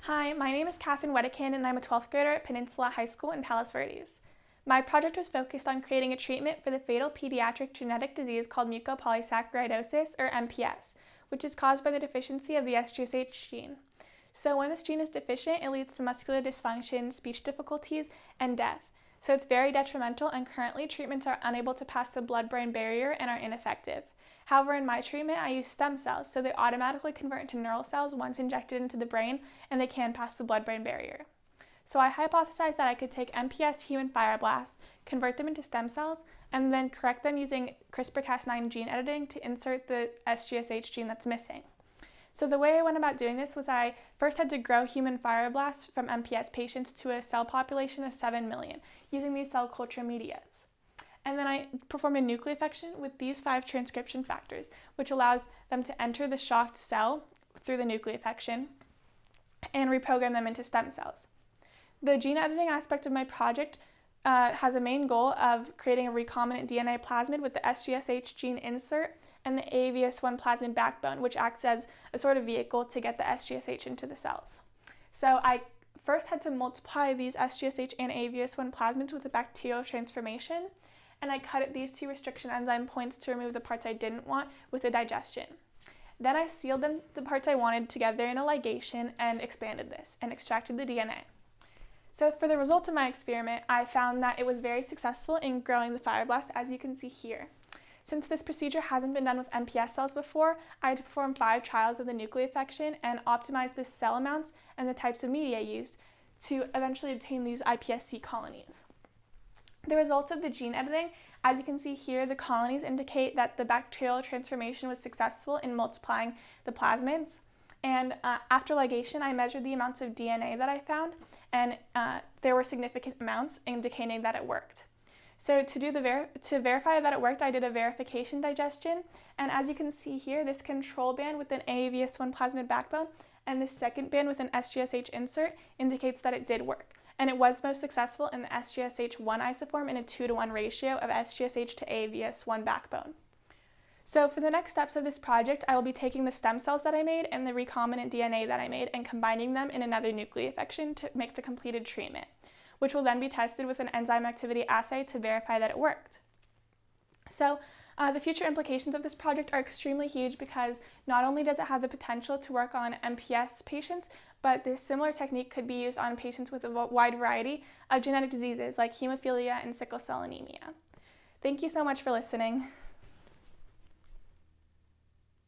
Hi, my name is Katherine Wedekind and I'm a 12th grader at Peninsula High School in Palos Verdes. My project was focused on creating a treatment for the fatal pediatric genetic disease called mucopolysaccharidosis, or MPS, which is caused by the deficiency of the SGSH gene. So when this gene is deficient, it leads to muscular dysfunction, speech difficulties, and death. So it's very detrimental, and currently treatments are unable to pass the blood-brain barrier and are ineffective. However, in my treatment, I use stem cells, so they automatically convert into neural cells once injected into the brain, and they can pass the blood-brain barrier. So I hypothesized that I could take MPS human fibroblasts, convert them into stem cells, and then correct them using CRISPR-Cas9 gene editing to insert the SGSH gene that's missing. So the way I went about doing this was I first had to grow human fibroblasts from MPS patients to a cell population of 7 million using these cell culture medias. And then I performed a nucleofection with these 5 transcription factors, which allows them to enter the shocked cell through the nucleofection and reprogram them into stem cells. The gene editing aspect of my project has a main goal of creating a recombinant DNA plasmid with the SGSH gene insert and the AAVS1 plasmid backbone, which acts as a sort of vehicle to get the SGSH into the cells. So I first had to multiply these SGSH and AAVS1 plasmids with a bacterial transformation, and I cut at these 2 restriction enzyme points to remove the parts I didn't want with a digestion. Then I sealed the parts I wanted together in a ligation and expanded this and extracted the DNA. So for the results of my experiment, I found that it was very successful in growing the fibroblast, as you can see here. Since this procedure hasn't been done with MPS cells before, I had to perform 5 trials of the nucleofection and optimize the cell amounts and the types of media used to eventually obtain these iPSC colonies. The results of the gene editing, as you can see here, the colonies indicate that the bacterial transformation was successful in multiplying the plasmids. And after ligation, I measured the amounts of DNA that I found, and there were significant amounts indicating that it worked. So to verify that it worked, I did a verification digestion, and as you can see here, this control band with an AAVS1 plasmid backbone and this second band with an SGSH insert indicates that it did work. And it was most successful in the SGSH1 isoform in a 2-to-1 ratio of SGSH to AAVS1 backbone. So for the next steps of this project, I will be taking the stem cells that I made and the recombinant DNA that I made and combining them in another nucleofection to make the completed treatment, which will then be tested with an enzyme activity assay to verify that it worked. So the future implications of this project are extremely huge because not only does it have the potential to work on MPS patients, but this similar technique could be used on patients with a wide variety of genetic diseases like hemophilia and sickle cell anemia. Thank you so much for listening.